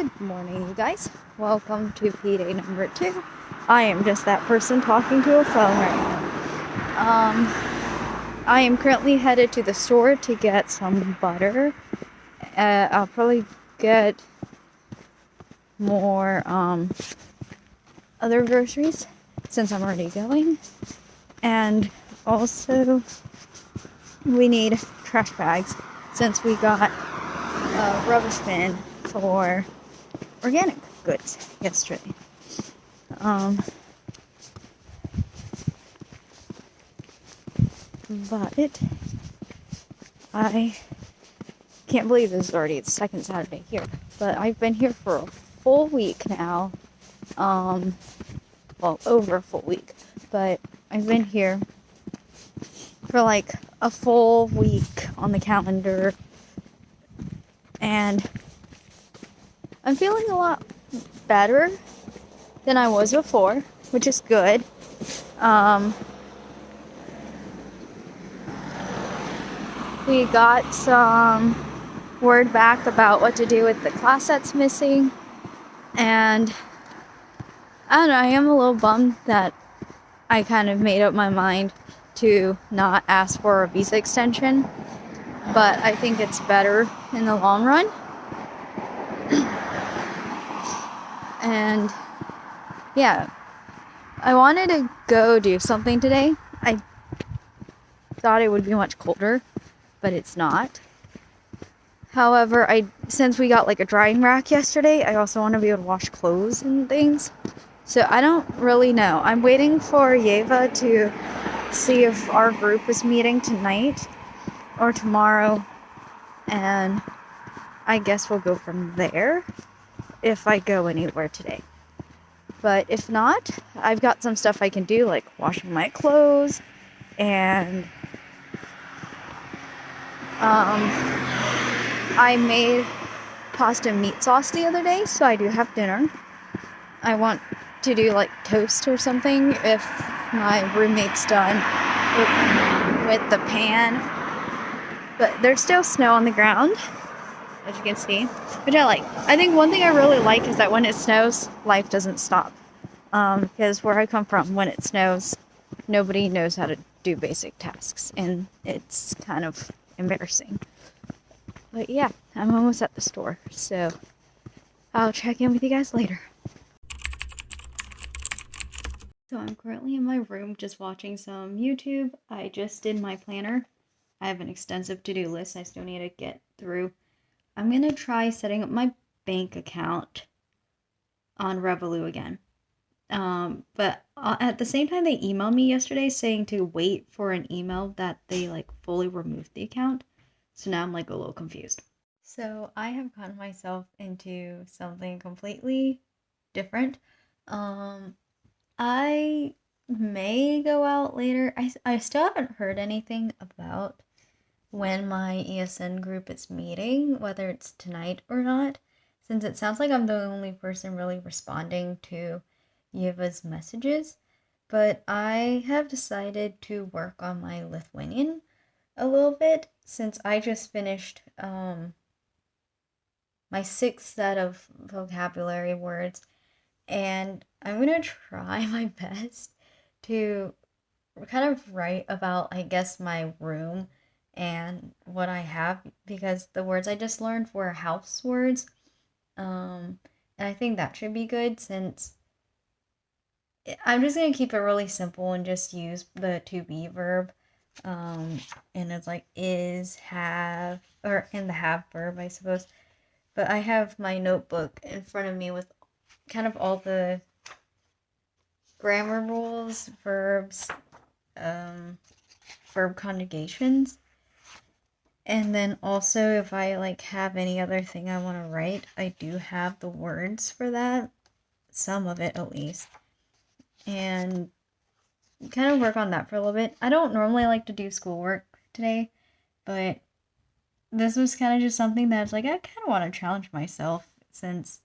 Good morning, you guys. Welcome to P-Day number 2. I am just that person talking to a phone right now. I am currently headed to the store to get some butter. I'll probably get more other groceries since I'm already going. And also, we need trash bags since we got a rubbish bin for organic goods yesterday. But I can't believe this is already the second Saturday here. But I've been here for a full week now. Well, over a full week. But I've been here for like a full week on the calendar. And I'm feeling a lot better than I was before, which is good. We got some word back about what to do with the class that's missing, and I don't know, I am a little bummed that I kind of made up my mind to not ask for a visa extension, but I think it's better in the long run. And yeah, I wanted to go do something today. I thought it would be much colder, but it's not. However, since we got like a drying rack yesterday, I also want to be able to wash clothes and things. So I don't really know. I'm waiting for Yeva to see if our group is meeting tonight or tomorrow, and I guess we'll go from there if I go anywhere today. But if not, I've got some stuff I can do, like washing my clothes, and I made pasta and meat sauce the other day, so I do have dinner. I want to do like toast or something if my roommate's done with the pan. But there's still snow on the ground, as you can see, which I like. I think one thing I really like is that when it snows, life doesn't stop. Because where I come from, when it snows, nobody knows how to do basic tasks, and it's kind of embarrassing. But yeah, I'm almost at the store, so I'll check in with you guys later. So I'm currently in my room just watching some YouTube. I just did my planner. I have an extensive to-do list I still need to get through. I'm gonna try setting up my bank account on Revolut again. But at the same time, they emailed me yesterday saying to wait for an email that they like fully removed the account. So now I'm like a little confused. So I have gotten myself into something completely different. I may go out later. I still haven't heard anything about when my ESN group is meeting, whether it's tonight or not, since it sounds like I'm the only person really responding to Yeva's messages. But I have decided to work on my Lithuanian a little bit since I just finished my 6th set of vocabulary words, and I'm gonna try my best to kind of write about, I guess, my room and what I have, because the words I just learned were house words, and I think that should be good since I'm just gonna keep it really simple and just use the to be verb. And it's like is, have, or in the have verb, I suppose. But I have my notebook in front of me with kind of all the grammar rules, verbs, verb conjugations. And then also if I like have any other thing I want to write, I do have the words for that. Some of it at least. And kind of work on that for a little bit. I don't normally like to do schoolwork today, but this was kind of just something that I was like, I kind of want to challenge myself since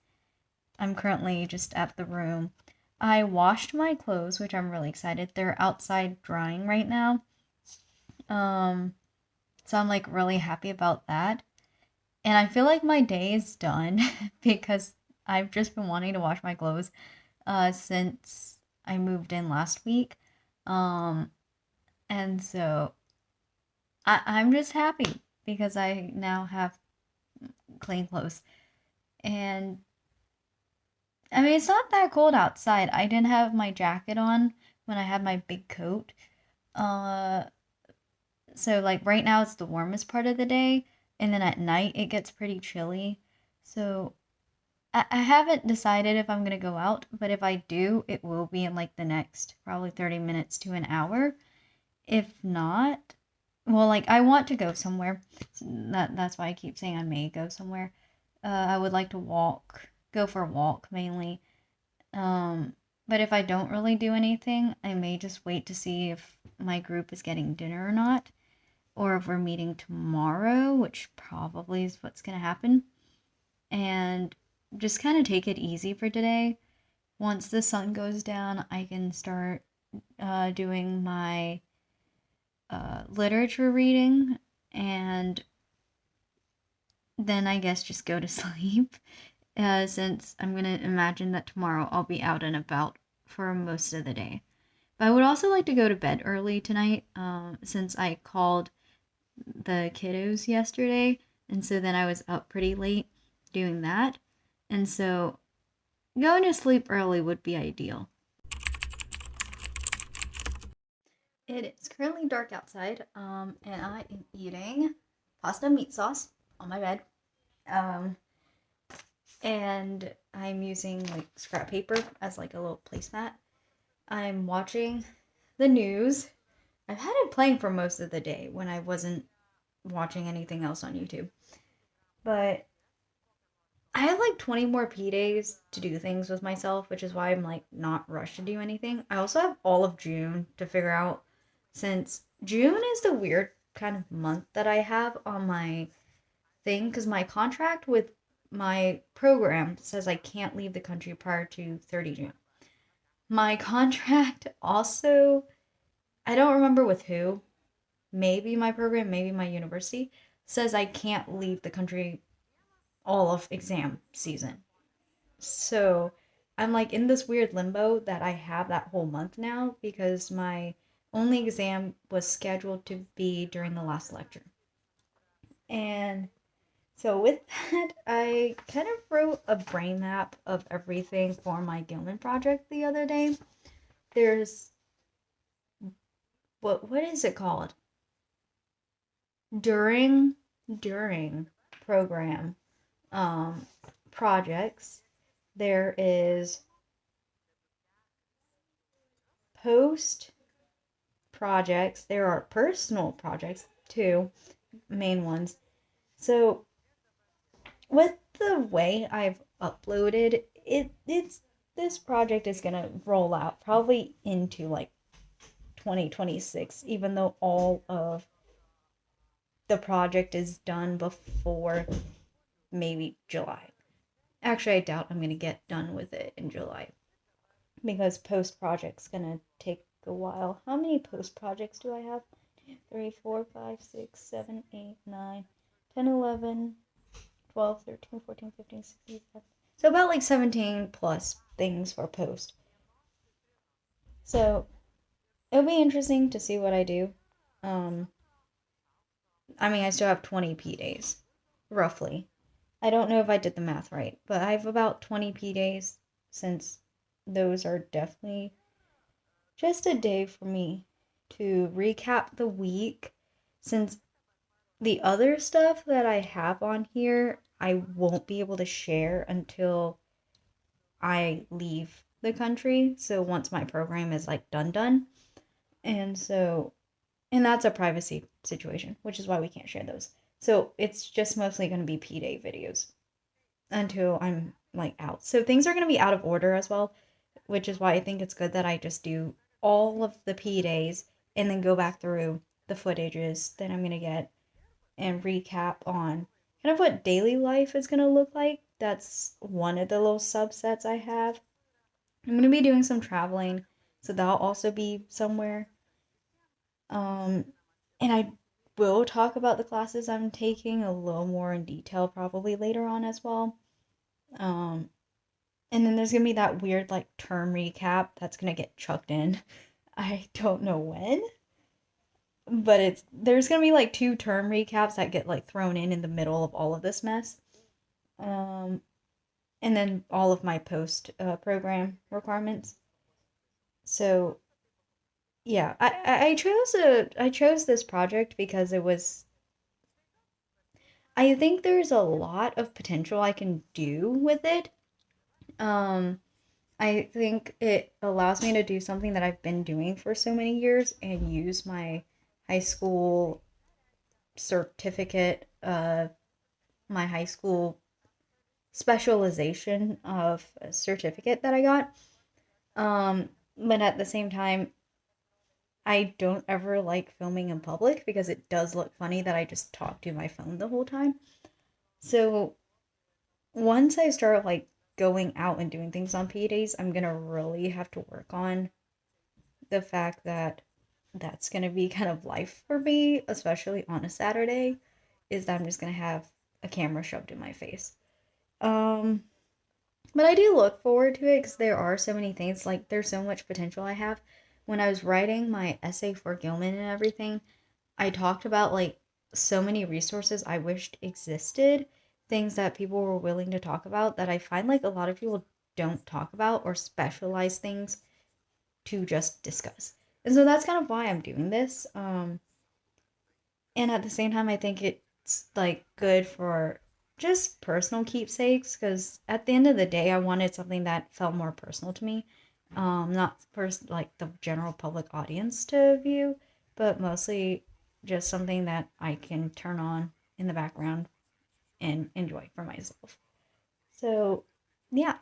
I'm currently just at the room. I washed my clothes, which I'm really excited. They're outside drying right now. So I'm like really happy about that. And I feel like my day is done because I've just been wanting to wash my clothes since I moved in last week. Um, and so I'm just happy because I now have clean clothes. And I mean, it's not that cold outside. I didn't have my jacket on when I had my big coat. Uh, so like right now it's the warmest part of the day, and then at night it gets pretty chilly. So I haven't decided if I'm gonna go out, but if I do, it will be in like the next probably 30 minutes to an hour. If not, well, like I want to go somewhere. That's why I keep saying I may go somewhere. I would like to go for a walk mainly. Um, but if I don't really do anything, I may just wait to see if my group is getting dinner or not, or if we're meeting tomorrow, which probably is what's gonna happen, and just kind of take it easy for today. Once the sun goes down, I can start doing my literature reading, and then I guess just go to sleep. Since I'm gonna imagine that tomorrow I'll be out and about for most of the day. But I would also like to go to bed early tonight, since I called the kiddos yesterday, and so then I was up pretty late doing that, and so going to sleep early would be ideal. It is currently dark outside, and I am eating pasta meat sauce on my bed. Um, and I'm using like scrap paper as like a little placemat. I'm watching the news. I've had it playing for most of the day when I wasn't watching anything else on YouTube. But I have like 20 more P days to do things with myself, which is why I'm like not rushed to do anything. I also have all of June to figure out since June is the weird kind of month that I have on my thing because my contract with my program says I can't leave the country prior to 30 June. My contract also, I don't remember with who, maybe my program, maybe my university, says I can't leave the country all of exam season. So I'm like in this weird limbo that I have that whole month now because my only exam was scheduled to be during the last lecture. And so with that, I kind of wrote a brain map of everything for my Gilman project the other day. There's what is it called? During program um projects, there is post projects, there are personal projects, two main ones. So with the way I've uploaded it's this project is gonna roll out probably into like 2026, even though all of the project is done before maybe July. Actually, I doubt I'm gonna get done with it in July because post project's gonna take a while. How many post projects do I have? 3, 4, 5, 6, 7, 8, 9, 10, 11, 12, 13, 14, 15, 16, 17. So about like 17 plus things for post. So it'll be interesting to see what I do. Um, I mean, I still have 20 P days, roughly. I don't know if I did the math right, but I have about 20 P days since those are definitely just a day for me to recap the week since the other stuff that I have on here I won't be able to share until I leave the country. So once my program is like done. And so and that's a privacy situation, which is why we can't share those. So it's just mostly going to be P Day videos until I'm like out. So things are going to be out of order as well, which is why I think it's good that I just do all of the P days and then go back through the footages that I'm going to get and recap on kind of what daily life is going to look like. That's one of the little subsets I have. I'm going to be doing some traveling, so that'll also be somewhere. Um, and I will talk about the classes I'm taking a little more in detail probably later on as well. Um, And then there's gonna be that weird like term recap that's gonna get chucked in. I don't know when, but there's gonna be like two term recaps that get like thrown in the middle of all of this mess. Um, and then all of my post program requirements. So yeah, I chose this project because it was I think there's a lot of potential I can do with it. Um, I think it allows me to do something that I've been doing for so many years and use my high school certificate, my high school specialization of a certificate that I got. But at the same time, I don't ever like filming in public because it does look funny that I just talk to my phone the whole time. So once I start like going out and doing things on P days, I'm gonna really have to work on the fact that that's gonna be kind of life for me, especially on a Saturday, is that I'm just gonna have a camera shoved in my face. Um, but I do look forward to it because there are so many things, like there's so much potential I have. When I was writing my essay for Gilman and everything, I talked about like so many resources I wished existed, things that people were willing to talk about that I find like a lot of people don't talk about or specialize things to just discuss. And so that's kind of why I'm doing this. And at the same time, I think it's like good for just personal keepsakes because at the end of the day, I wanted something that felt more personal to me, not for like the general public audience to view, but mostly just something that I can turn on in the background and enjoy for myself. So, yeah,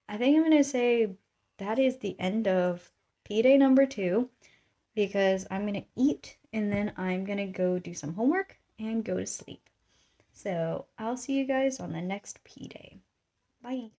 I think I'm gonna say that is the end of P Day number 2 because I'm gonna eat and then I'm gonna go do some homework and go to sleep. So I'll see you guys on the next P Day. Bye.